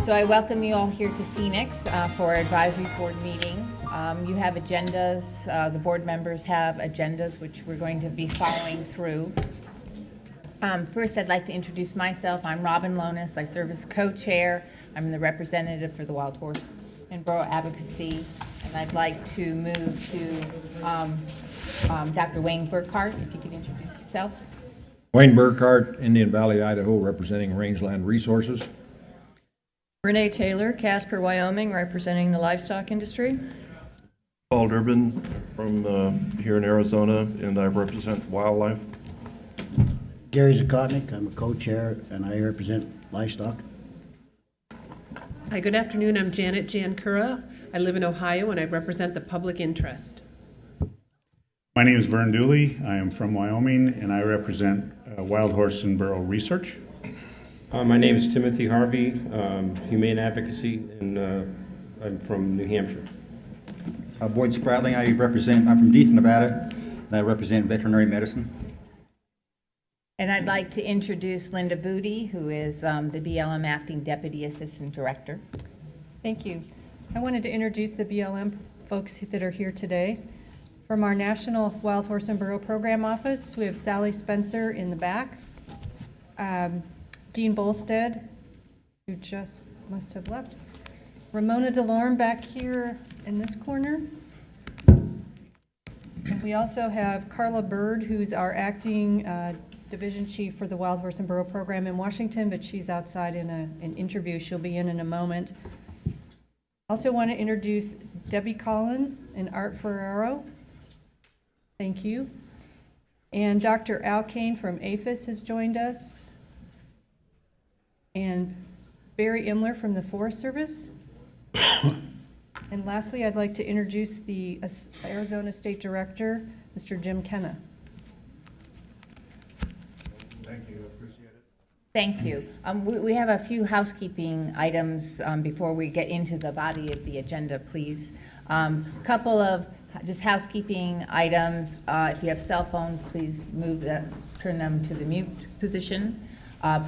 So I welcome you all here to Phoenix for our advisory board meeting. You have agendas, the board members have agendas which we're going to be following through. First, I'd like to introduce myself. I'm Robin Lonis. I serve as co-chair. I'm the representative for the Wild Horse and Burro Advocacy. And I'd like to move to Dr. Wayne Burkhart, if you could introduce yourself. Wayne Burkhart, Indian Valley, Idaho, representing Rangeland Resources. Renee Taylor, Casper, Wyoming, representing the livestock industry. Paul Durbin from here in Arizona, and I represent wildlife. Gary Zakotnik, I'm a co-chair, and I represent livestock. Hi, good afternoon. I'm Janet Jankura. I live in Ohio, and I represent the public interest. My name is Vern Dooley. I am from Wyoming, and I represent Wild Horse and Burro Research. My name is Timothy Harvey, Humane Advocacy, and I'm from New Hampshire. Boyd Spratling, I'm from Death, Nevada, and I represent veterinary medicine. And I'd like to introduce Linda Booty, who is the BLM Acting Deputy Assistant Director. Thank you. I wanted to introduce the BLM folks that are here today. From our National Wild Horse and Burro Program Office, we have Sally Spencer in the back, Dean Bolstead, who just must have left, Ramona DeLorme back here in this corner. And we also have Carla Bird, who's our acting division chief for the Wild Horse and Burro program in Washington, but she's outside in an interview. She'll be in a moment. Also want to introduce Debbie Collins and Art Ferraro. Thank you. And Dr. Al Kane from APHIS has joined us. And Barry Imler from the Forest Service. And lastly, I'd like to introduce the Arizona State Director, Mr. Jim Kenna. Thank you, I appreciate it. Thank you. We have a few housekeeping items before we get into the body of the agenda, please. Couple of just housekeeping items. If you have cell phones, please turn them to the mute position.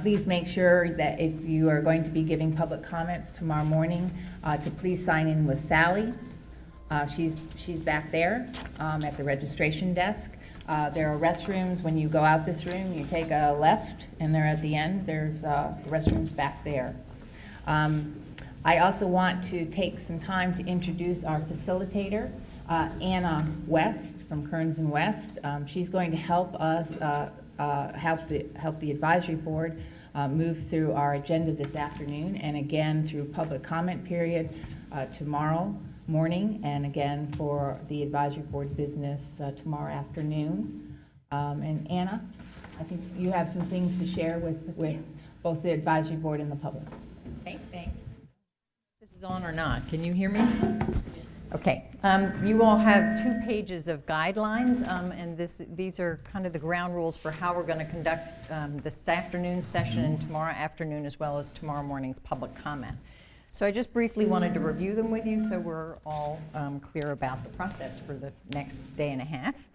Please make sure that if you are going to be giving public comments tomorrow morning, to please sign in with Sally. She's back there at the registration desk. There are restrooms. When you go out this room, you take a left, and they're at the end. There's restrooms back there. I also want to take some time to introduce our facilitator, Anna West from Kearns and West. She's going to help us help the advisory board move through our agenda this afternoon, and again through public comment period tomorrow morning, and again for the advisory board business tomorrow afternoon. And Anna, I think you have some things to share with both the advisory board and the public. Okay, thanks. This is on or not? Can you hear me? Okay. You all have 2 pages of guidelines, and these are kind of the ground rules for how we're going to conduct this afternoon's session and tomorrow afternoon, as well as tomorrow morning's public comment. So I just briefly wanted to review them with you so we're all clear about the process for the next day and a half.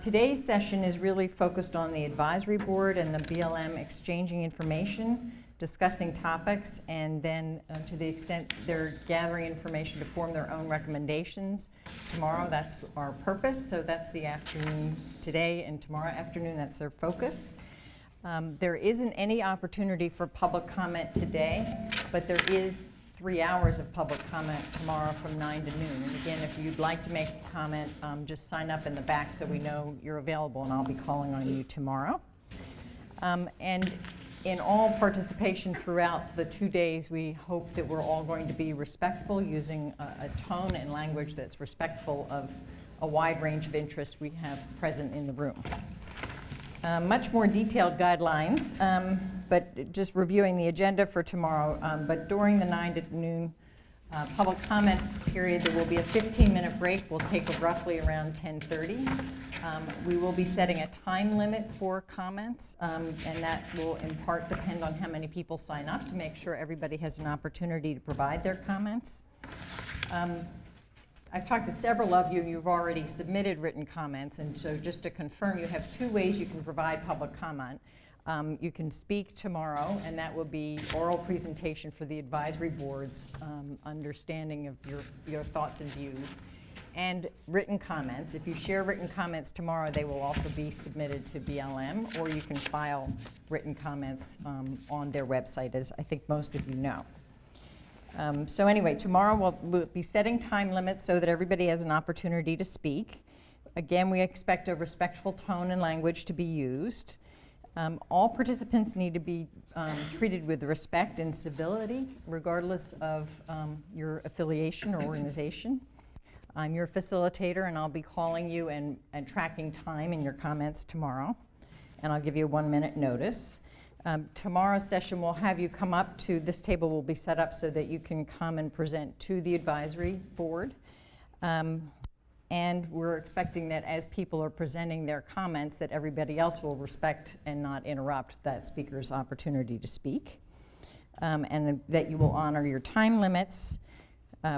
Today's session is really focused on the advisory board and the BLM exchanging information, discussing topics, and then to the extent they're gathering information to form their own recommendations. Tomorrow, that's our purpose, so that's the afternoon today, and tomorrow afternoon, that's their focus. There isn't any opportunity for public comment today, but there is 3 hours of public comment tomorrow from 9 to noon. And again, if you'd like to make a comment, just sign up in the back so we know you're available, and I'll be calling on you tomorrow. And in all participation throughout the 2 days, we hope that we're all going to be respectful, using a tone and language that's respectful of a wide range of interests we have present in the room. Much more detailed guidelines, but just reviewing the agenda for tomorrow. But during the 9 to noon public comment period, there will be a 15-minute break. We'll take roughly around 10:30. We will be setting a time limit for comments, and that will in part depend on how many people sign up to make sure everybody has an opportunity to provide their comments. I've talked to several of you. You've already submitted written comments, and so just to confirm, you have 2 ways you can provide public comment. You can speak tomorrow, and that will be oral presentation for the advisory board's understanding of your thoughts and views, and written comments. If you share written comments tomorrow, they will also be submitted to BLM, or you can file written comments on their website, as I think most of you know. So anyway, tomorrow we'll be setting time limits so that everybody has an opportunity to speak. Again, we expect a respectful tone and language to be used. All participants need to be treated with respect and civility, regardless of your affiliation or organization. I'm your facilitator, and I'll be calling you and tracking time in your comments tomorrow. And I'll give you a 1-minute notice. Tomorrow's session will have you come up to this table. Will be set up so that you can come and present to the advisory board. And we're expecting that as people are presenting their comments, that everybody else will respect and not interrupt that speaker's opportunity to speak. And that you will honor your time limits.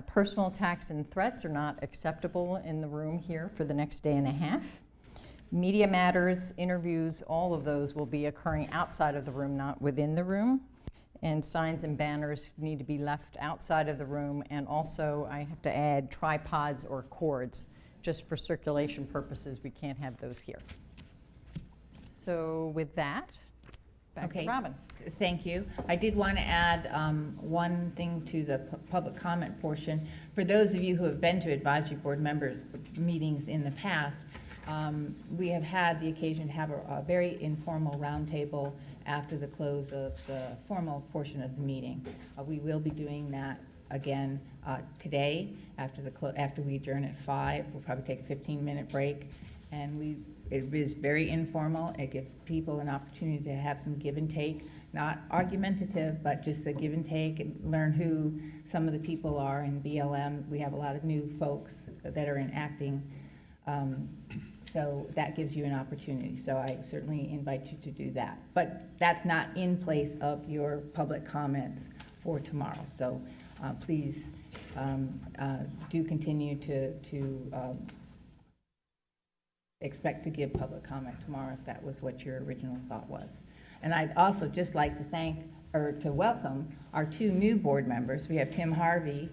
Personal attacks and threats are not acceptable in the room here for the next day and a half. Media matters, interviews, all of those will be occurring outside of the room, not within the room. And signs and banners need to be left outside of the room. And also, I have to add tripods or cords. Just for circulation purposes, we can't have those here. So with that, back to Robin. Thank you. I did want to add one thing to the public comment portion. For those of you who have been to advisory board member meetings in the past, we have had the occasion to have a very informal roundtable after the close of the formal portion of the meeting. We will be doing that again today after we adjourn at 5. We'll probably take a 15-minute break, and it is very informal. It gives people an opportunity to have some give and take, not argumentative, but just a give and take, and learn who some of the people are in BLM. We have a lot of new folks that are in acting, so that gives you an opportunity. So I certainly invite you to do that. But that's not in place of your public comments for tomorrow. So please do continue to expect to give public comment tomorrow if that was what your original thought was. And I'd also just like to welcome our 2 new board members. We have Tim Harvey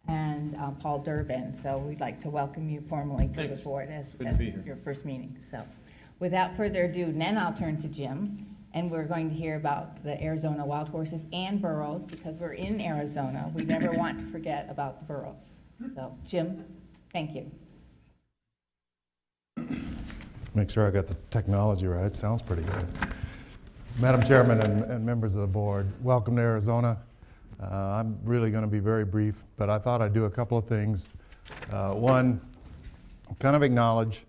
and Paul Durbin. So we'd like to welcome you formally to the board as your first meeting. So without further ado, then I'll turn to Jim. And we're going to hear about the Arizona wild horses and burros, because we're in Arizona. We never want to forget about the burros. So, Jim, thank you. Make sure I got the technology right. Sounds pretty good. Madam Chairman and members of the board, welcome to Arizona. I'm really going to be very brief, but I thought I'd do a couple of things. One, kind of acknowledge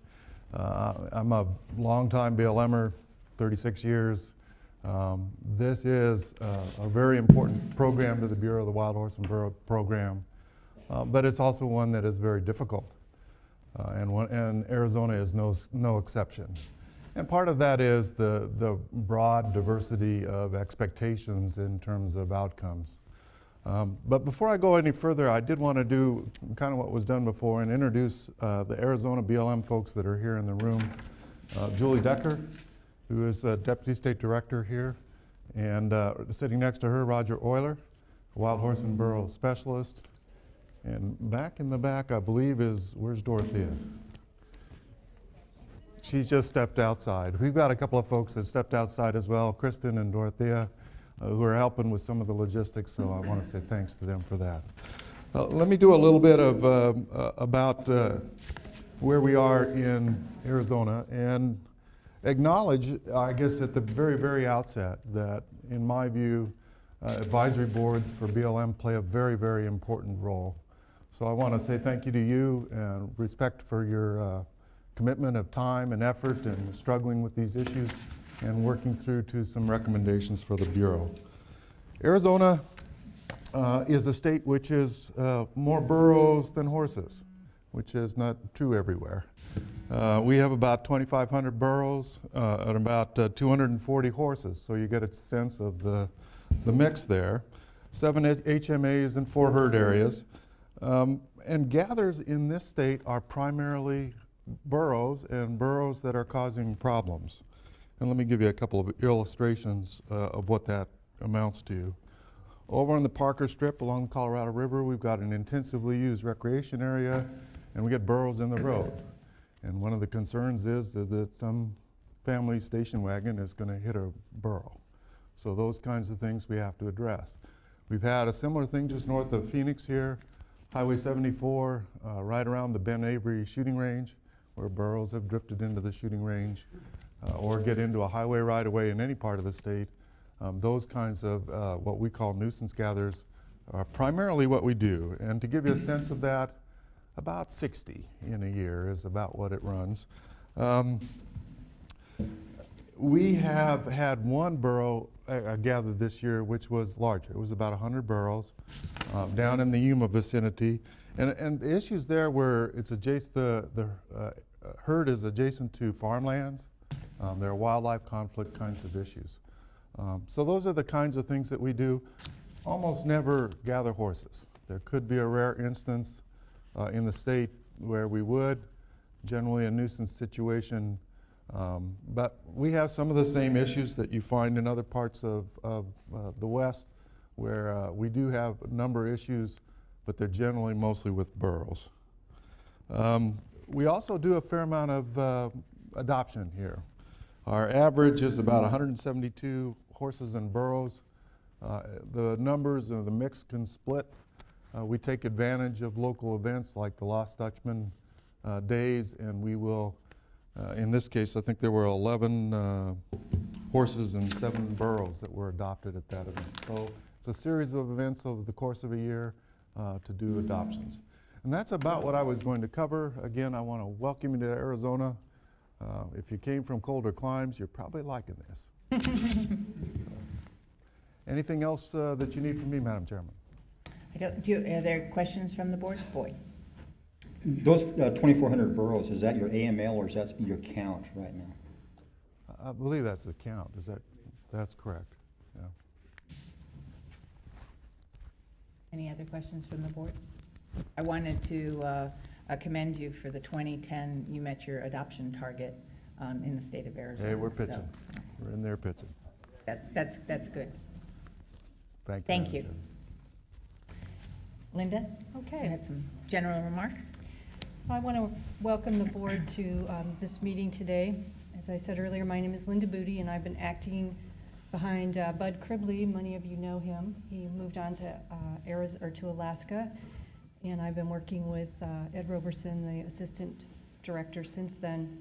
I'm a longtime BLMer, 36 years. This is a very important program to the Bureau of the Wild Horse and Burro program, but it's also one that is very difficult, and Arizona is no exception. And part of that is the broad diversity of expectations in terms of outcomes. But before I go any further, I did want to do kind of what was done before and introduce the Arizona BLM folks that are here in the room. Julie Decker, who is a Deputy State Director here, and sitting next to her, Roger Euler, Wild Horse and Burro Specialist. And back in the back, I believe, where's Dorothea? She just stepped outside. We've got a couple of folks that stepped outside as well, Kristen and Dorothea, who are helping with some of the logistics, so I want to say thanks to them for that. Let me do a little bit of about where we are in Arizona, and acknowledge, I guess at the very, very outset, that in my view, advisory boards for BLM play a very, very important role. So I want to say thank you to you and respect for your commitment of time and effort and struggling with these issues and working through to some recommendations for the Bureau. Arizona is a state which is more burros than horses, which is not true everywhere. We have about 2,500 burros and about 240 horses, so you get a sense of the mix there. 7 HMAs and 4 herd areas. And gathers in this state are primarily burros and burros that are causing problems. And let me give you a couple of illustrations of what that amounts to. Over on the Parker Strip along the Colorado River, we've got an intensively used recreation area, and we get burros in the road. And one of the concerns is that some family station wagon is going to hit a burro. So those kinds of things we have to address. We've had a similar thing just north of Phoenix here, Highway 74, right around the Ben Avery shooting range, where burros have drifted into the shooting range or get into a highway right away in any part of the state. Those kinds of what we call nuisance gatherers are primarily what we do. And to give you a sense of that, about 60 in a year is about what it runs. We have had one burro gathered this year, which was larger. It was about 100 burros down in the Yuma vicinity. And the issues there were it's adjacent, the herd is adjacent to farmlands. There are wildlife conflict kinds of issues. So those are the kinds of things that we do. Almost never gather horses. There could be a rare instance in the state where we would, generally a nuisance situation. But we have some of the same issues that you find in other parts of the West, where we do have a number of issues, but they're generally mostly with burros. We also do a fair amount of adoption here. Our average is about 172 horses and burros. The numbers and the mix can split. We take advantage of local events like the Lost Dutchman days, and we will, in this case, I think there were 11 horses and 7 burros that were adopted at that event. So it's a series of events over the course of a year to do adoptions. And that's about what I was going to cover. Again, I want to welcome you to Arizona. If you came from colder climes, you're probably liking this. Anything else that you need from me, Madam Chairman? Are there questions from the board? Boyd. Those 2,400 burros, is that your AML or is that your count right now? I believe that's the count. That's correct. Yeah. Any other questions from the board? I wanted to commend you for the 2010, you met your adoption target in the state of Arizona. Hey, we're pitching. So We're in there pitching. that's good. Thank you. Thank Madam you. Chairman. Linda? Okay. You had some general remarks? I want to welcome the board to this meeting today. As I said earlier, my name is Linda Booty, and I've been acting behind Bud Cribley. Many of you know him. He moved on to to Alaska, and I've been working with Ed Roberson, the assistant director, since then.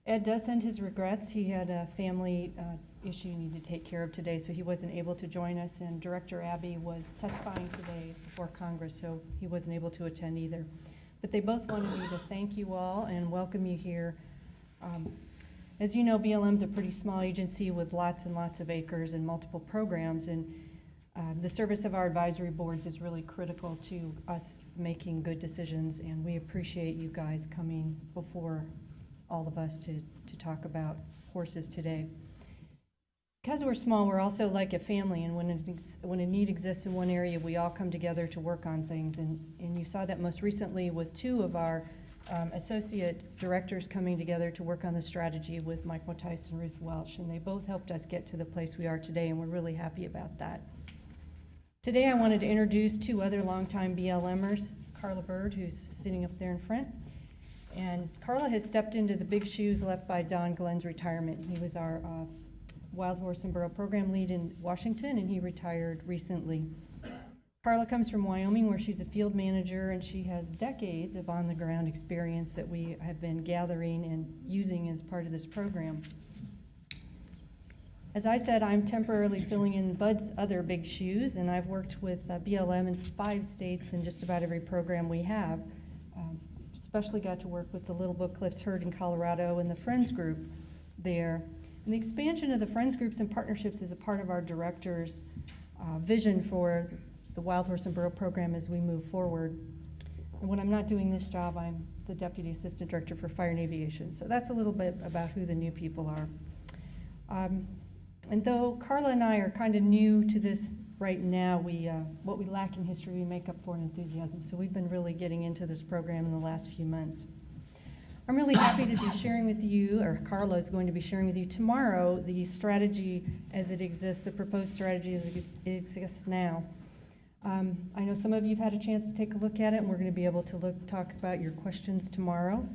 Ed does send his regrets. He had a family issue he needed to take care of today, so he wasn't able to join us, and Director Abby was testifying today before Congress, so he wasn't able to attend either. But they both wanted me to thank you all and welcome you here. As you know, BLM's a pretty small agency with lots and lots of acres and multiple programs, and the service of our advisory boards is really critical to us making good decisions, and we appreciate you guys coming before all of us to talk about horses today. Because we're small, we're also like a family, and when a need exists in one area, we all come together to work on things, and you saw that most recently with 2 of our associate directors coming together to work on the strategy with Mike Motice and Ruth Welsh, and they both helped us get to the place we are today, and we're really happy about that. Today I wanted to introduce 2 other longtime BLMers, Carla Bird, who's sitting up there in front, and Carla has stepped into the big shoes left by Don Glenn's retirement. He was our Wild Horse and Burro program lead in Washington, and he retired recently. Carla comes from Wyoming, where she's a field manager, and she has decades of on-the-ground experience that we have been gathering and using as part of this program. As I said, I'm temporarily filling in Bud's other big shoes, and I've worked with BLM in 5 states in just about every program we have. Especially got to work with the Little Book Cliffs herd in Colorado and the Friends Group there. And the expansion of the Friends Groups and partnerships is a part of our director's vision for the Wild Horse and Burro program as we move forward. And when I'm not doing this job, I'm the Deputy Assistant Director for Fire and Aviation. So that's a little bit about who the new people are. And though Carla and I are kind of new to this right now, what we lack in history, we make up for in enthusiasm. So we've been really getting into this program in the last few months. I'm really happy to be sharing with you, or Carla is going to be sharing with you tomorrow, the strategy as it exists, the proposed strategy as it exists now. I know some of you have had a chance to take a look at it, and we're going to be able to talk about your questions tomorrow.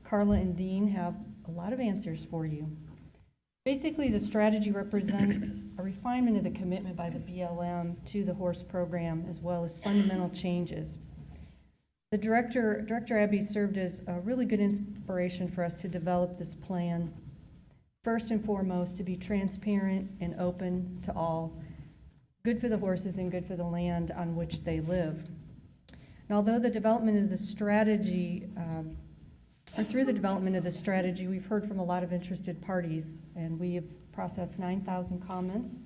Carla and Dean have a lot of answers for you. Basically, the strategy represents a refinement of the commitment by the BLM to the horse program, as well as fundamental changes. The Director Abby served as a really good inspiration for us to develop this plan. First and foremost, to be transparent and open to all, good for the horses and good for the land on which they live. And although the development of the strategy, or through the development of the strategy, we've heard from a lot of interested parties, and we have processed 9,000 comments.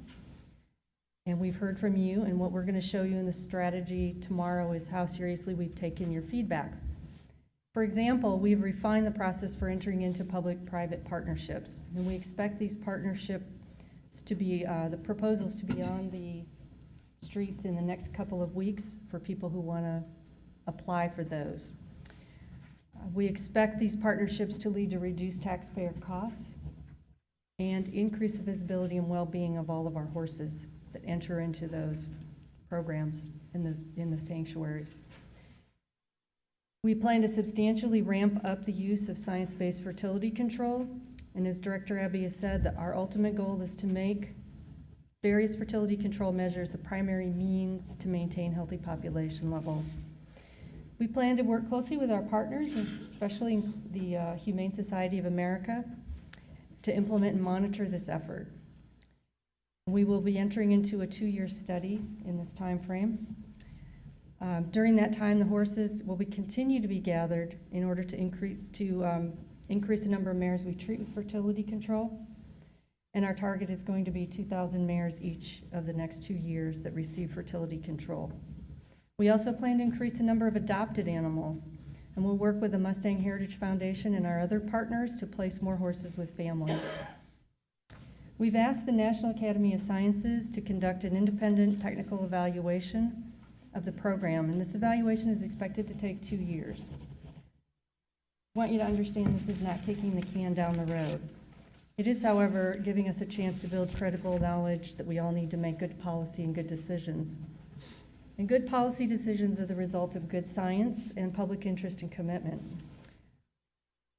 And we've heard from you, and what we're going to show you in the strategy tomorrow is how seriously we've taken your feedback. For example, we've refined the process for entering into public-private partnerships, and we expect these partnerships to be, the proposals to be on the streets in the next couple of weeks for people who want to apply for those. We expect these partnerships to lead to reduced taxpayer costs and increase the visibility and well-being of all of our horses that enter into those programs in the sanctuaries. We plan to substantially ramp up the use of science-based fertility control, and as Director Abby has said, that our ultimate goal is to make various fertility control measures the primary means to maintain healthy population levels. We plan to work closely with our partners, especially the Humane Society of America, to implement and monitor this effort. We will be entering into a 2-year study in this time frame. During that time, the horses will continue to be gathered in order to increase the number of mares we treat with fertility control. And our target is going to be 2,000 mares each of the next 2 years that receive fertility control. We also plan to increase the number of adopted animals, and we'll work with the Mustang Heritage Foundation and our other partners to place more horses with families. We've asked the National Academy of Sciences to conduct an independent technical evaluation of the program, and this evaluation is expected to take 2 years. I want you to understand this is not kicking the can down the road. It is, however, giving us a chance to build credible knowledge that we all need to make good policy and good decisions. And good policy decisions are the result of good science and public interest and commitment.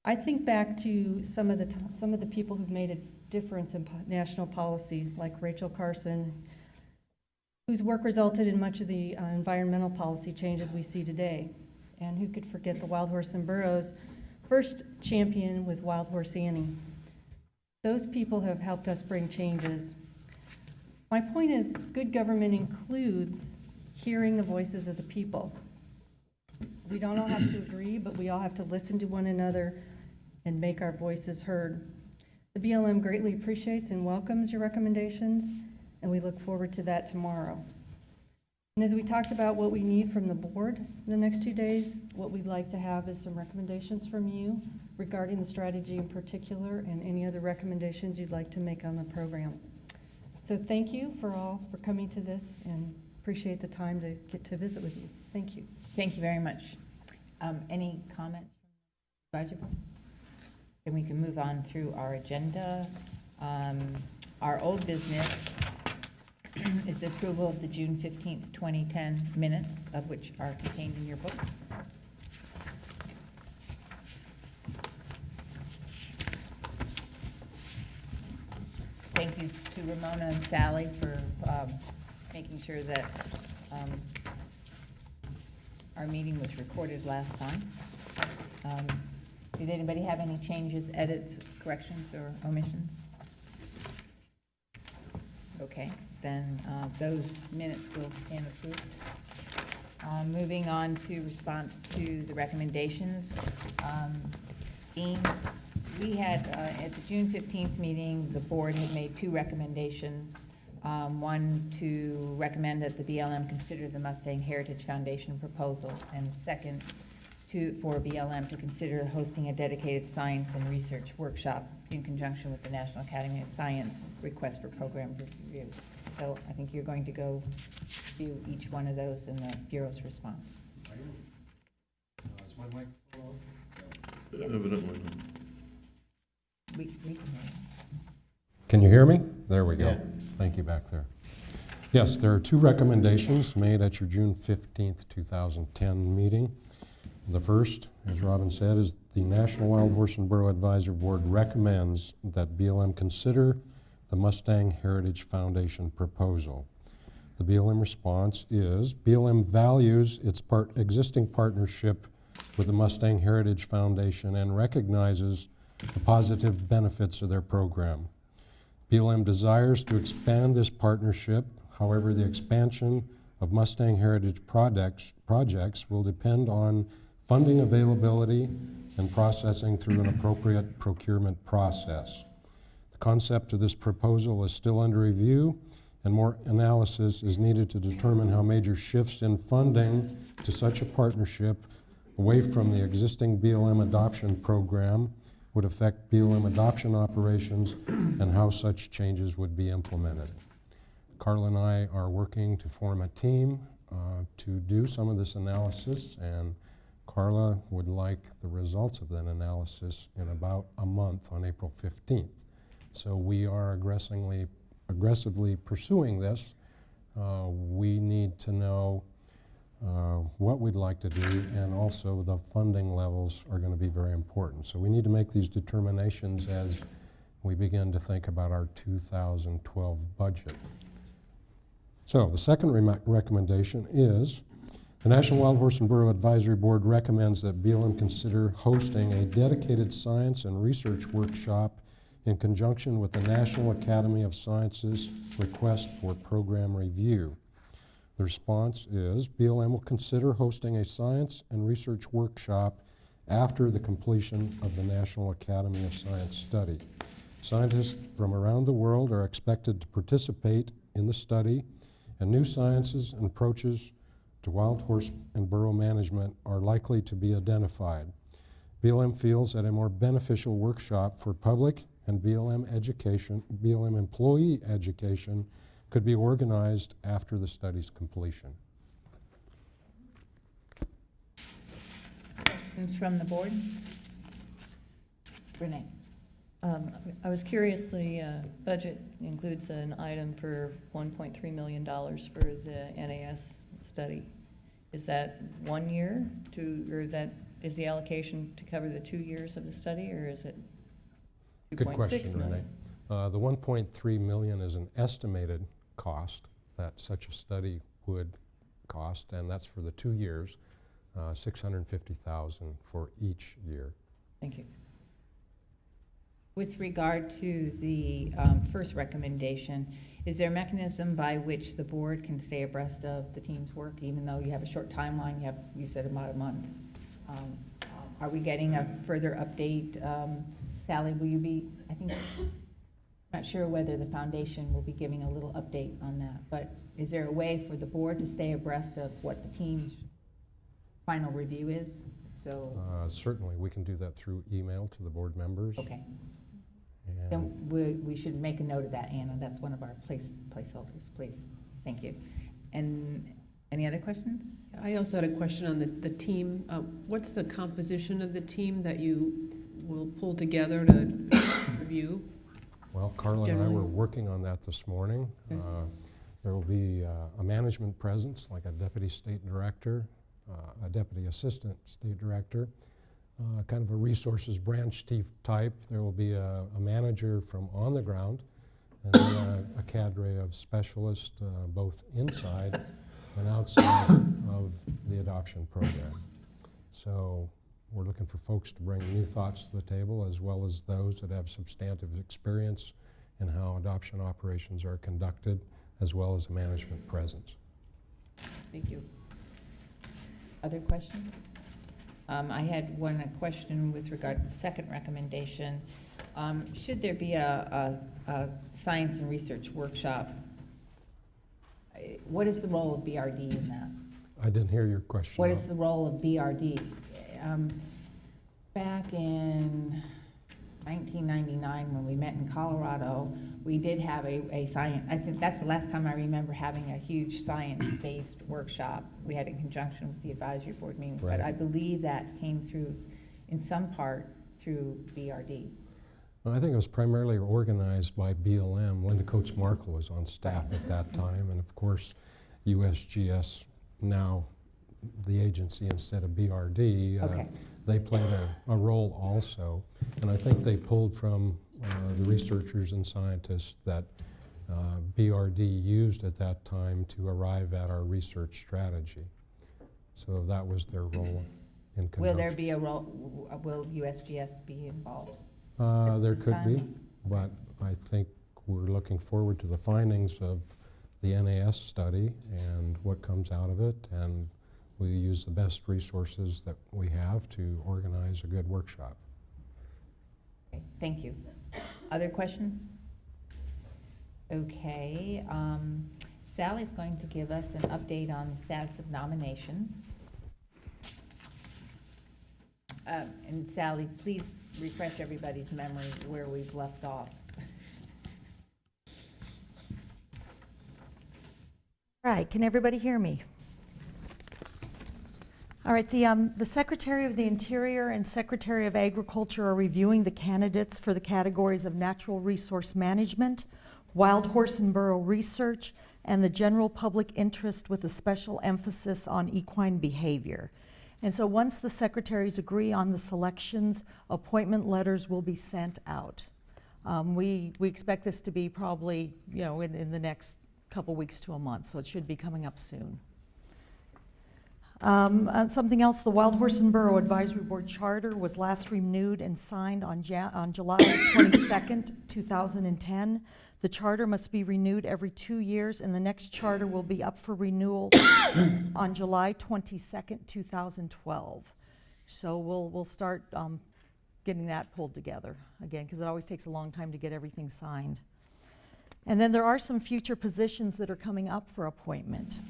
I think back to some of the people who've made a difference in national policy, like Rachel Carson, whose work resulted in much of the environmental policy changes we see today. And who could forget the Wild Horse and Burro's first champion with Wild Horse Annie. Those people have helped us bring changes. My point is, good government includes hearing the voices of the people. We don't all have to agree, but we all have to listen to one another and make our voices heard. The BLM greatly appreciates and welcomes your recommendations, and we look forward to that tomorrow. And as we talked about what we need from the board in the next 2 days, what we'd like to have is some recommendations from you regarding the strategy in particular and any other recommendations you'd like to make on the program. So thank you for coming to this, and appreciate the time to get to visit with you. Thank you. Thank you very much. Any comments from the advisory board? And we can move on through our agenda. Our old business is the approval of the June 15th, 2010 minutes, of which are contained in your book. Thank you to Ramona and Sally for making sure that our meeting was recorded last time. Did anybody have any changes, edits, corrections, or omissions? Okay, then those minutes will stand approved. Moving on to response to the recommendations. Dean, we had, at the June 15th meeting, the board had made 2 recommendations. One, to recommend that the BLM consider the Mustang Heritage Foundation proposal, and second, for BLM to consider hosting a dedicated science and research workshop in conjunction with the National Academy of Science request for program review. So I think you're going to go view each one of those in the Bureau's response. Is my mic full? Evidently. We can hear you. Can you hear me? There we go. Yeah. Thank you back there. Yes, there are two recommendations made at your June 15th, 2010 meeting. The first, as Robin said, is the National Wild Horse and Burro Advisory Board recommends that BLM consider the Mustang Heritage Foundation proposal. The BLM response is BLM values its existing partnership with the Mustang Heritage Foundation and recognizes the positive benefits of their program. BLM desires to expand this partnership. However, the expansion of Mustang Heritage projects will depend on funding availability and processing through an appropriate procurement process. The concept of this proposal is still under review, and more analysis is needed to determine how major shifts in funding to such a partnership away from the existing BLM adoption program would affect BLM adoption operations and how such changes would be implemented. Carla and I are working to form a team to do some of this analysis, and Carla would like the results of that analysis in about a month on April 15th. So we are aggressively pursuing this. We need to know what we'd like to do, and also the funding levels are going to be very important. So we need to make these determinations as we begin to think about our 2012 budget. So the second recommendation is the National Wild Horse and Burro Advisory Board recommends that BLM consider hosting a dedicated science and research workshop in conjunction with the National Academy of Sciences request for program review. The response is BLM will consider hosting a science and research workshop after the completion of the National Academy of Science study. Scientists from around the world are expected to participate in the study, and new sciences and approaches to wild horse and burro management are likely to be identified. BLM feels that a more beneficial workshop for public and BLM BLM employee education could be organized after the study's completion. Questions from the board? Renee? I was curious, the budget includes an item for $1.3 million for the NAS study. Is that 1 year is the allocation to cover the 2 years of the study, or is it 2.6 Good question, million? Renee. The 1.3 million is an estimated cost that such a study would cost, and that's for the 2 years, $650,000 for each year. Thank you. With regard to the first recommendation, is there a mechanism by which the board can stay abreast of the team's work, even though you have a short timeline? You said about a month. Are we getting a further update? Sally, will you be, I'm not sure whether the foundation will be giving a little update on that, but is there a way for the board to stay abreast of what the team's final review is? So certainly, we can do that through email to the board members. okay. Then we should make a note of that, Anna. That's one of our placeholders, please. Thank you. And any other questions? I also had a question on the team. What's the composition of the team that you will pull together to review? Well, Carla and I were working on that this morning. Okay. There will be a management presence, like a deputy state director, a deputy assistant state director, kind of a resources branch type. There will be a manager from on the ground, and then a cadre of specialists, both inside and outside of the adoption program. So we're looking for folks to bring new thoughts to the table, as well as those that have substantive experience in how adoption operations are conducted, as well as a management presence. Thank you. Other questions? I had one question with regard to the second recommendation. Should there be a science and research workshop, what is the role of BRD in that? I didn't hear your question. What is the role of BRD? Back in 1999, when we met in Colorado, we did have a science, I think that's the last time I remember having a huge science-based workshop. We had in conjunction with the advisory board meeting, right. But I believe that came through in some part through BRD. Well, I think it was primarily organized by BLM. Linda Coates Markle was on staff at that time, and of course, USGS, now the agency instead of BRD, Okay. they played a role also. And I think they pulled from the researchers and scientists that BRD used at that time to arrive at our research strategy. So that was their role in conjunction. Will there be a role, will USGS be involved? There this could be, time? but I think we're looking forward to the findings of the NAS study and what comes out of it, and we use the best resources that we have to organize a good workshop. Okay, thank you. Other questions? Okay, Sally's going to give us an update on the status of nominations. And Sally, please refresh everybody's memory where we've left off. Right, can everybody hear me? All right, the Secretary of the Interior and Secretary of Agriculture are reviewing the candidates for the categories of natural resource management, wild horse and burro research, and the general public interest with a special emphasis on equine behavior. And so once the secretaries agree on the selections, appointment letters will be sent out. We expect this to be probably, in the next couple weeks to a month, so it should be coming up soon. Something else, the Wild Horse and Burro Advisory Board Charter was last renewed and signed on July 22nd, 2010. The charter must be renewed every 2 years, and the next charter will be up for renewal on July 22nd, 2012. So we'll start getting that pulled together again, because it always takes a long time to get everything signed. And then there are some future positions that are coming up for appointment.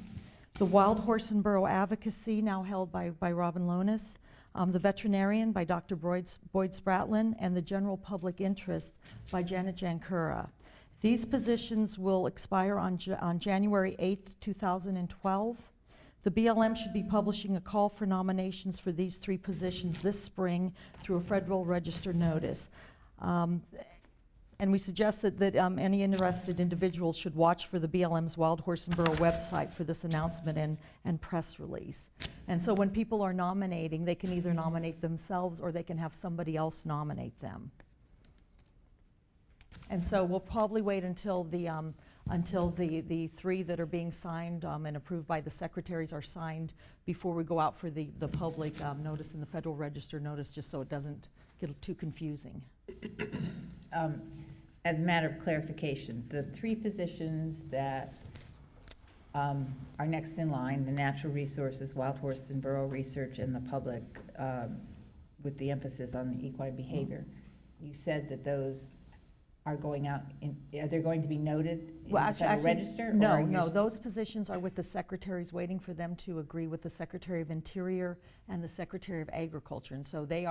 The Wild Horse and Burro Advocacy, now held by Robin Lonis, the Veterinarian by Dr. Boyd Spratlin, and the General Public Interest by Janet Jankura. These positions will expire on January 8th, 2012. The BLM should be publishing a call for nominations for these 3 positions this spring through a Federal Register notice. And we suggest that any interested individuals should watch for the BLM's Wild Horse and Burro website for this announcement and press release. And so when people are nominating, they can either nominate themselves or they can have somebody else nominate them. And so we'll probably wait until the 3 that are being signed and approved by the secretaries are signed before we go out for the public notice in the Federal Register notice, just so it doesn't get too confusing. As a matter of clarification, the 3 positions that are next in line, the natural resources, wild horse and burro research, and the public, with the emphasis on the equine behavior, you said that those are going out, are they going to be noted in the Federal Register? No, those positions are with the secretaries, waiting for them to agree with the Secretary of Interior and the Secretary of Agriculture. And so they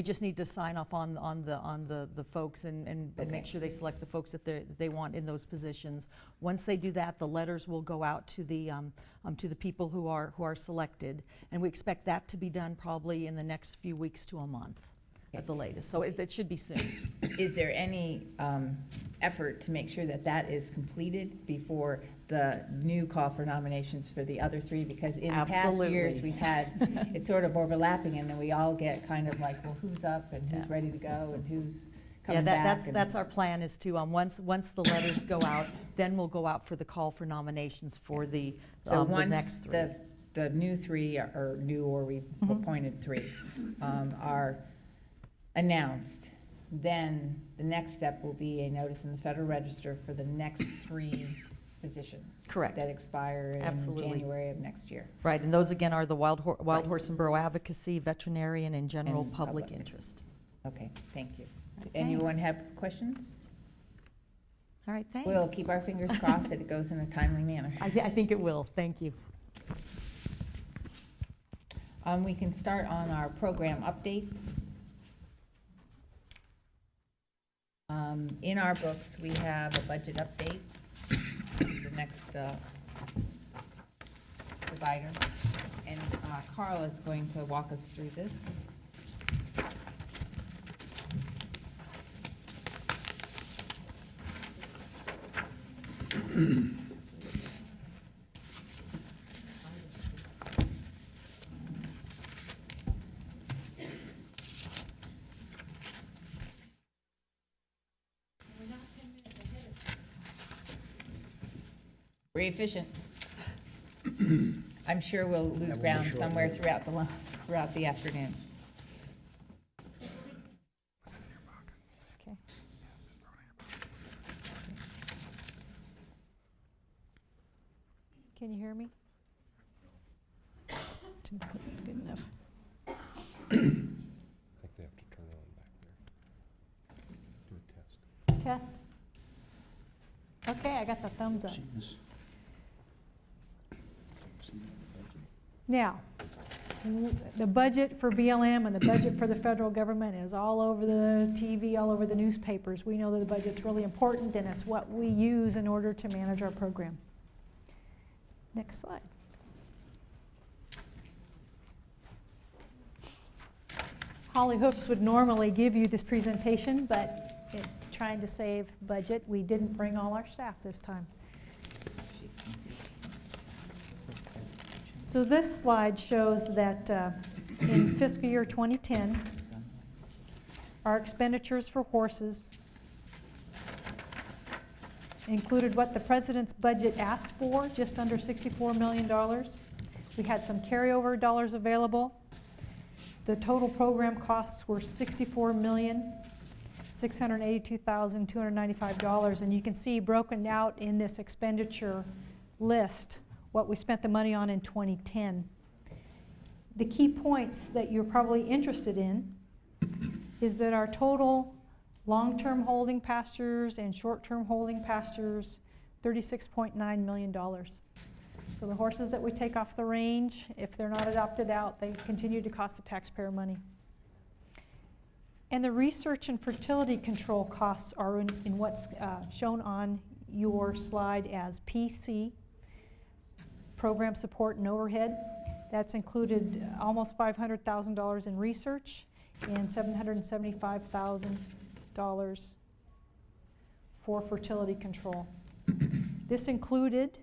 just need to sign off on the folks and make sure they select the folks that they want in those positions. Once they do that, the letters will go out to the people who are selected, and we expect that to be done probably in the next few weeks to a month. At the latest, so it should be soon. Is there any effort to make sure that that is completed before the new call for nominations for the other 3? Because in past years, we've had, it's sort of overlapping, and then we all get kind of like, well, who's up and who's ready to go and who's coming back? That's our plan, is to, once the letters go out, then we'll go out for the call for nominations for the next 3. So the new 3, or new, or we appointed 3, are announced, then the next step will be a notice in the Federal Register for the next 3 positions. Correct. That expire in January of next year. Right, and those again are the Wild Horse and Burro Advocacy, Veterinarian, and General Public Interest. Okay, thank you. Right, anyone have questions? All right, thanks. We'll keep our fingers crossed that it goes in a timely manner. I think it will. Thank you. We can start on our program updates. In our books, we have a budget update, the next divider, and Carl is going to walk us through this. Very efficient. I'm sure we'll lose Have one ground short somewhere one. throughout the afternoon. Okay. Can you hear me? Good enough. I think they have to turn on back there. Do a test. Test. Okay, I got the thumbs up. Now, the budget for BLM and the budget for the federal government is all over the TV, all over the newspapers. We know that the budget's really important, and it's what we use in order to manage our program. Next slide. Holly Hooks would normally give you this presentation, but trying to save budget, we didn't bring all our staff this time. So this slide shows that in fiscal year 2010, our expenditures for horses included what the president's budget asked for, just under $64 million. We had some carryover dollars available. The total program costs were $64,682,295, and you can see broken out in this expenditure list what we spent the money on in 2010. The key points that you're probably interested in is that our total long-term holding pastures and short-term holding pastures, $36.9 million. So the horses that we take off the range, if they're not adopted out, they continue to cost the taxpayer money. And the research and fertility control costs are in what's shown on your slide as PC, program support and overhead. That's included almost $500,000 in research and $775,000 for fertility control. This included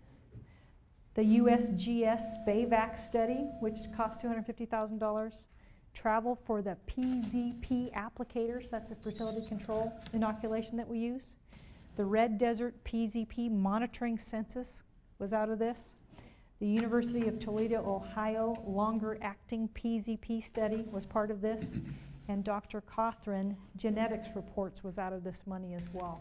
the USGS BayVac study, which cost $250,000. Travel for the PZP applicators, that's the fertility control inoculation that we use. The Red Desert PZP monitoring census was out of this. The University of Toledo, Ohio longer-acting PZP study was part of this. And Dr. Cothran genetics reports was out of this money as well.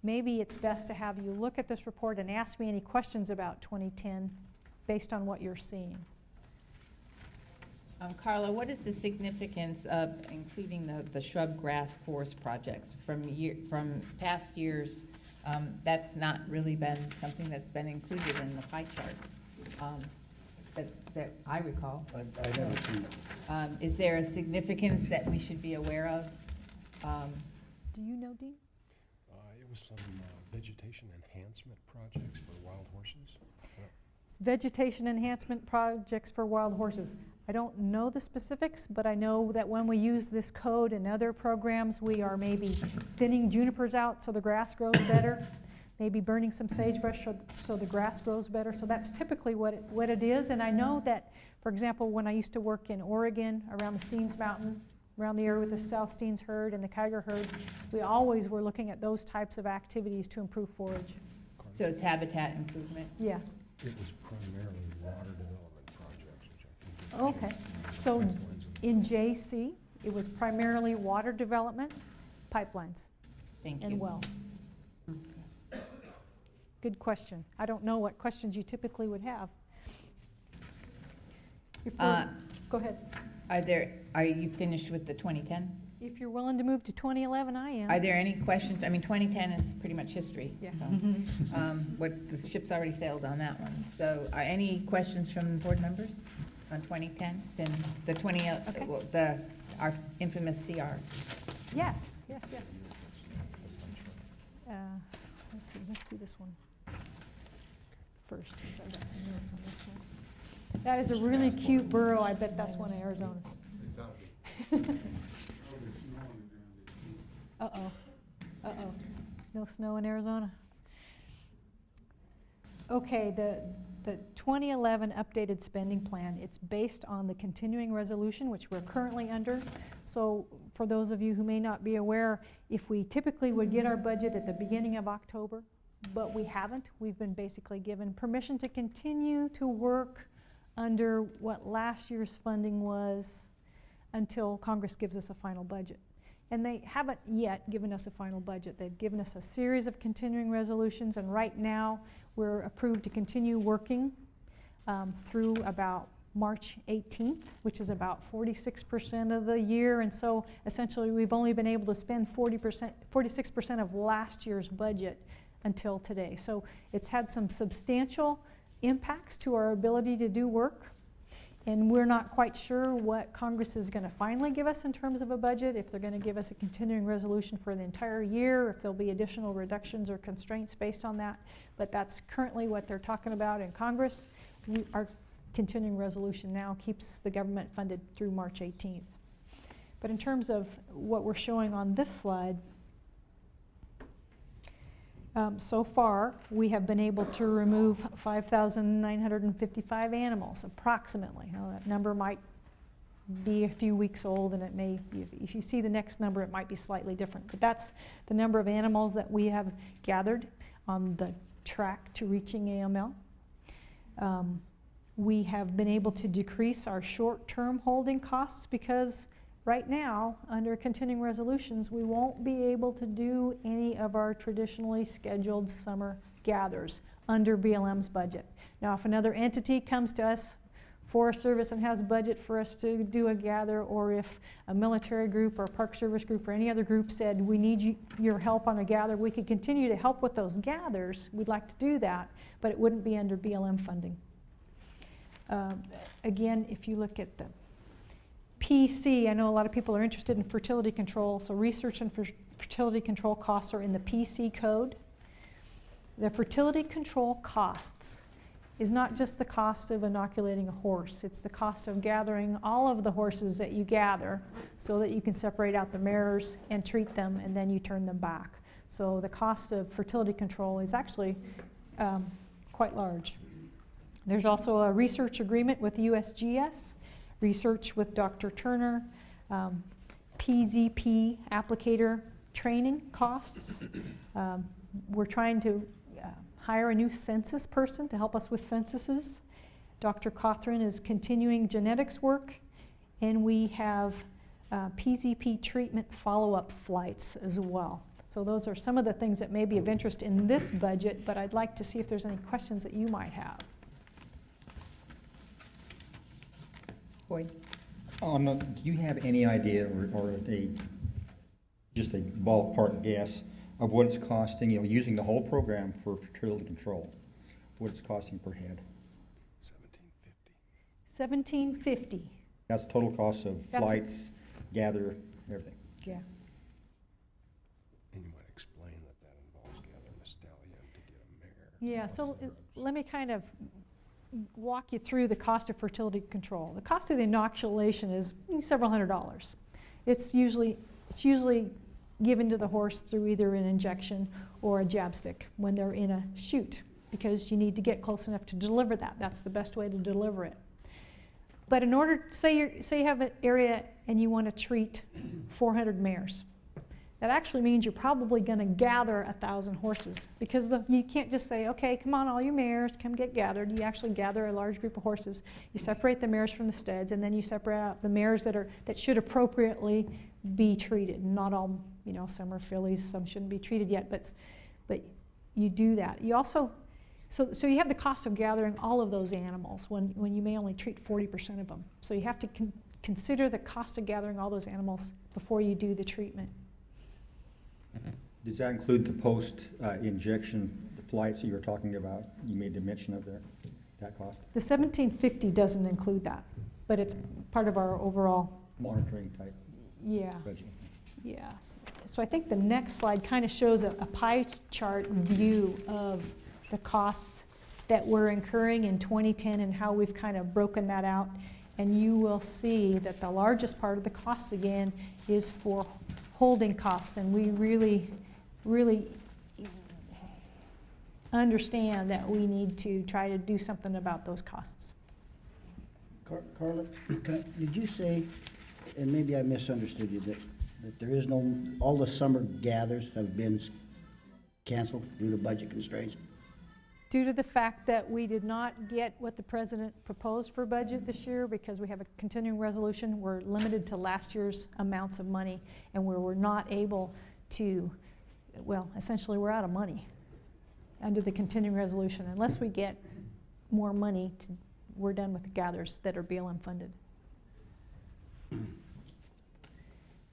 Maybe it's best to have you look at this report and ask me any questions about 2010 based on what you're seeing. Carla, what is the significance of including the shrub grass forest projects from past years? That's not really been something that's been included in the pie chart that I recall. I never seen it. Is there a significance that we should be aware of? Do you know, Dean? It was some vegetation enhancement projects for wild horses. Vegetation enhancement projects for wild horses. I don't know the specifics, but I know that when we use this code in other programs, we are maybe thinning junipers out so the grass grows better, maybe burning some sagebrush so the grass grows better. So that's typically what it is. And I know that, for example, when I used to work in Oregon around the Steens Mountain, around the area with the South Steens herd and the Kiger herd, we always were looking at those types of activities to improve forage. So it's habitat improvement? Yes. It was primarily water development projects, which I think. Okay, so in JC, it was primarily water development, pipelines, and wells. Good question. I don't know what questions you typically would have. Go ahead. Are you finished with the 2010? If you're willing to move to 2011, I am. Are there any questions? I mean, 2010 is pretty much history. Yeah. So, the ship's already sailed on that one. So, any questions from board members on 2010? Then the our infamous CR. Yes. Let's see. Let's do this one first, because I've got some notes on this one. That is a really cute burro. I bet that's one of Arizona's. Uh-oh. No snow in Arizona. Okay, the 2011 updated spending plan, it's based on the continuing resolution, which we're currently under. So for those of you who may not be aware, if we typically would get our budget at the beginning of October, but we haven't, we've been basically given permission to continue to work under what last year's funding was until Congress gives us a final budget. And they haven't yet given us a final budget. They've given us a series of continuing resolutions, and right now we're approved to continue working through about March 18th, which is about 46% of the year. And so essentially we've only been able to spend 46% of last year's budget until today. So it's had some substantial impacts to our ability to do work. And we're not quite sure what Congress is going to finally give us in terms of a budget, if they're going to give us a continuing resolution for the entire year, if there'll be additional reductions or constraints based on that. But that's currently what they're talking about in Congress. Our continuing resolution now keeps the government funded through March 18th. But in terms of what we're showing on this slide, so far, we have been able to remove 5,955 animals, approximately. Now, that number might be a few weeks old, and it may, if you see the next number, it might be slightly different. But that's the number of animals that we have gathered on the track to reaching AML. We have been able to decrease our short-term holding costs because right now, under continuing resolutions, we won't be able to do any of our traditionally scheduled summer gathers under BLM's budget. Now, if another entity comes to us, Forest Service, and has budget for us to do a gather, or if a military group or a Park Service group or any other group said, we need your help on a gather, we could continue to help with those gathers. We'd like to do that, but it wouldn't be under BLM funding. Again, if you look at the PC, I know a lot of people are interested in fertility control, so research and fertility control costs are in the PC code. The fertility control costs is not just the cost of inoculating a horse, it's the cost of gathering all of the horses that you gather so that you can separate out the mares and treat them, and then you turn them back. So the cost of fertility control is actually quite large. There's also a research agreement with USGS, research with Dr. Turner, PZP applicator training costs. We're trying to hire a new census person to help us with censuses. Dr. Cothran is continuing genetics work, and we have PZP treatment follow-up flights as well. So those are some of the things that may be of interest in this budget, but I'd like to see if there's any questions that you might have. Do you have any idea or just a ballpark guess of what it's costing, using the whole program for fertility control, what it's costing per head? $1,750. That's the total cost of flights, gather, everything. Yeah. And you might explain that involves gathering a stallion to get a mare. Yeah, so let me kind of walk you through the cost of fertility control. The cost of the inoculation is several $100s. It's usually given to the horse through either an injection or a jab stick when they're in a chute, because you need to get close enough to deliver that. That's the best way to deliver it. But in order, say you have an area and you want to treat 400 mares, that actually means you're probably going to gather 1,000 horses, because you can't just say, okay, come on, all you mares, come get gathered. You actually gather a large group of horses. You separate the mares from the steads, and then you separate out the mares that should appropriately be treated. Not all, some are fillies, some shouldn't be treated yet, but you do that. You also, so you have the cost of gathering all of those animals when you may only treat 40% of them. So you have to consider the cost of gathering all those animals before you do the treatment. Does that include the post-injection flights that you were talking about? You made the mention of that cost? The $1,750 doesn't include that, but it's part of our overall monitoring type. Yeah. Budget. Yeah. So I think the next slide kind of shows a pie chart view of the costs that we're incurring in 2010 and how we've kind of broken that out. And you will see that the largest part of the costs, again, is for holding costs, and we really understand that we need to try to do something about those costs. Carla, did you say, and maybe I misunderstood you, that there is no, all the summer gathers have been canceled due to budget constraints? Due to the fact that we did not get what the president proposed for budget this year, because we have a continuing resolution, we're limited to last year's amounts of money, and we're not able to, well, essentially we're out of money under the continuing resolution. Unless we get more money, we're done with the gathers that are BLM funded.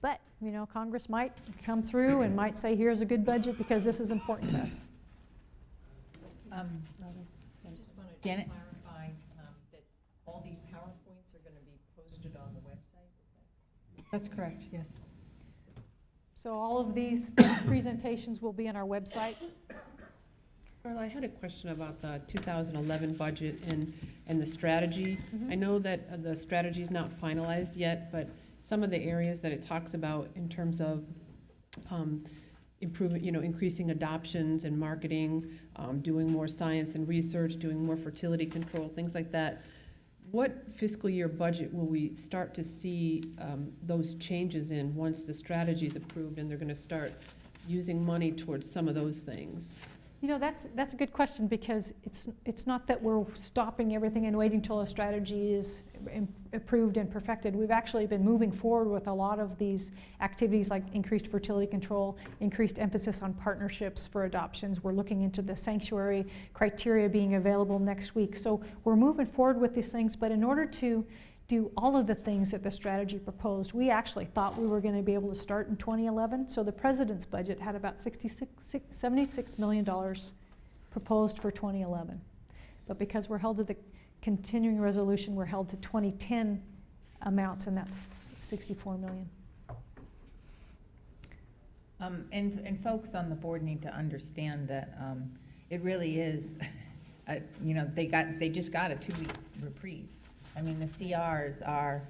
But, you know, Congress might come through and might say, here's a good budget because this is important to us. I just wanted to Janet? clarify that all these PowerPoints are going to be posted on the website. Is that? That's correct, yes. So all of these presentations will be on our website. Carla, I had a question about the 2011 budget and the strategy. Mm-hmm. I know that the strategy is not finalized yet, but some of the areas that it talks about in terms of improvement, you know, increasing adoptions and marketing, doing more science and research, doing more fertility control, things like that. What fiscal year budget will we start to see those changes in once the strategy is approved and they're going to start using money towards some of those things? You know, that's a good question, because it's not that we're stopping everything and waiting till a strategy is approved and perfected. We've actually been moving forward with a lot of these activities, like increased fertility control, increased emphasis on partnerships for adoptions. We're looking into the sanctuary criteria being available next week. So we're moving forward with these things, but in order to do all of the things that the strategy proposed, we actually thought we were going to be able to start in 2011. So the president's budget had about $76 million proposed for 2011. But because we're held to the continuing resolution, we're held to 2010 amounts, and that's $64 million. And folks on the board need to understand that it really is, you know, they just got a 2-week reprieve. I mean, the CRs are,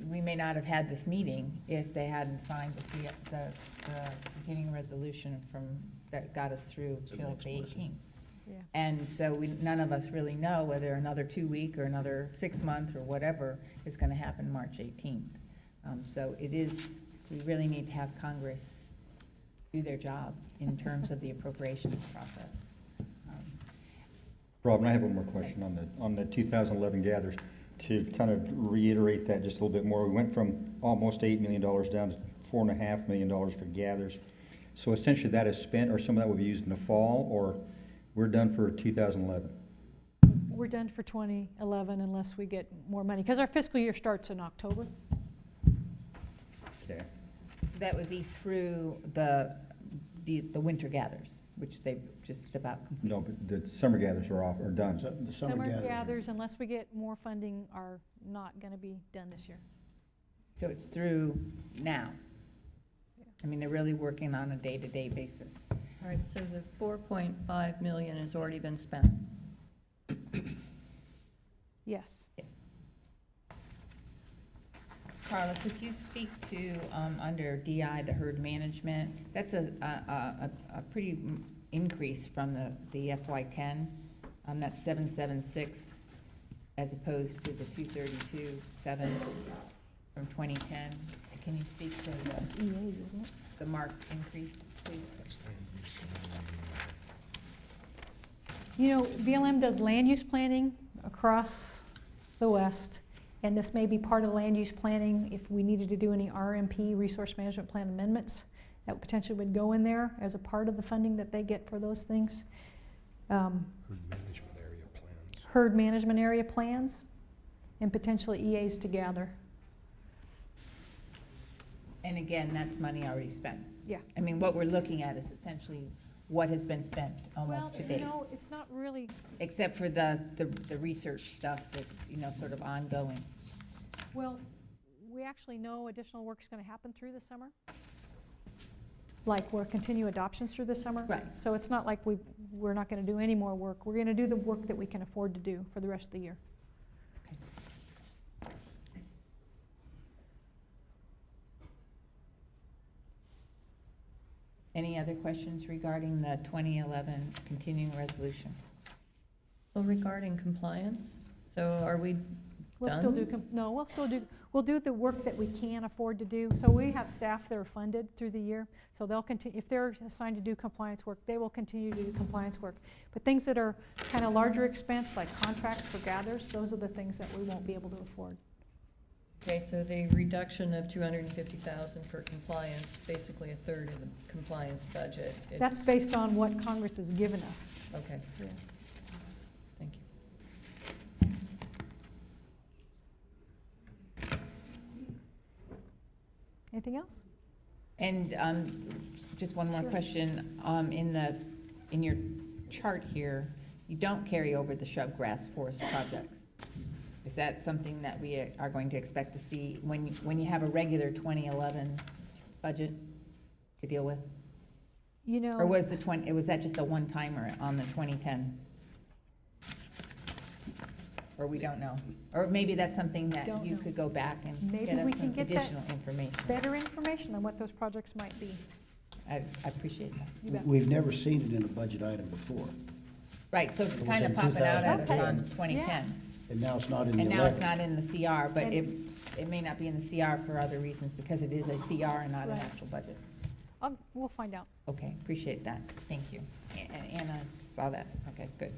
we may not have had this meeting if they hadn't signed the continuing resolution that got us through till the 18th. Yeah. And so none of us really know whether another 2-week or another 6-month or whatever is going to happen March 18th. So we really need to have Congress do their job in terms of the appropriations process. Robin, I have one more question on the 2011 gathers. To kind of reiterate that just a little bit more, we went from almost $8 million down to $4.5 million for gathers. So essentially that is spent, or some of that will be used in the fall, or we're done for 2011? We're done for 2011 unless we get more money, because our fiscal year starts in October. Okay. That would be through the winter gathers, which they've just about completed. No, but the summer gathers are done. So the Summer gathers. gathers, unless we get more funding, are not going to be done this year. So it's through now. I mean, they're really working on a day-to-day basis. All right, so the 4.5 million has already been spent. Yes. Yes. Carla, could you speak to, under DI, the herd management? That's a pretty increase from the FY10. That's 776 as opposed to the 232.7 from 2010. Can you speak to That's EAs, isn't it? the marked increase, please? You know, BLM does land use planning across the West, and this may be part of land use planning if we needed to do any RMP, Resource Management Plan amendments, that potentially would go in there as a part of the funding that they get for those things. Herd management area plans, and potentially EAs to gather. And again, that's money already spent. Yeah. I mean, what we're looking at is essentially what has been spent almost to Well, date. you know, it's not really, Except for the research stuff that's, you know, sort of ongoing. well, we actually know additional work's going to happen through the summer. Like we're continue adoptions through the summer. Right. So it's not like we're not going to do any more work. We're going to do the work that we can afford to do for the rest of the year. Any other questions regarding the 2011 continuing resolution? Well, regarding compliance, so are we We'll still do, done? no, we'll do the work that we can afford to do. So we have staff that are funded through the year, so they'll continue, if they're assigned to do compliance work, they will continue to do compliance work. But things that are kind of larger expense, like contracts for gathers, those are the things that we won't be able to afford. Okay, so the reduction of 250,000 for compliance, basically a third of the compliance budget. That's based on what Congress has given us. Okay, Yeah. thank you. Anything else? And just one more Sure. question. In your chart here, you don't carry over the shrub grass forest projects. Is that something that we are going to expect to see when you have a regular 2011 budget to deal with? You know. Or was that just a one-timer on the 2010? Or we don't know? Or maybe that's something that Don't you know. could go back and Maybe get we us can some get that additional information. better information on what those projects might be. I appreciate that. You bet. We've never seen it in a budget item before, Right, so it's It was kind of in popping out at us 2010. on 2010. and now it's not in the And 11. now it's not in the CR, but And- it may not be in the CR for other reasons, because it is a CR and not an Right. actual budget. We'll find out. Okay, appreciate that, thank you. And Anna saw that, okay, good.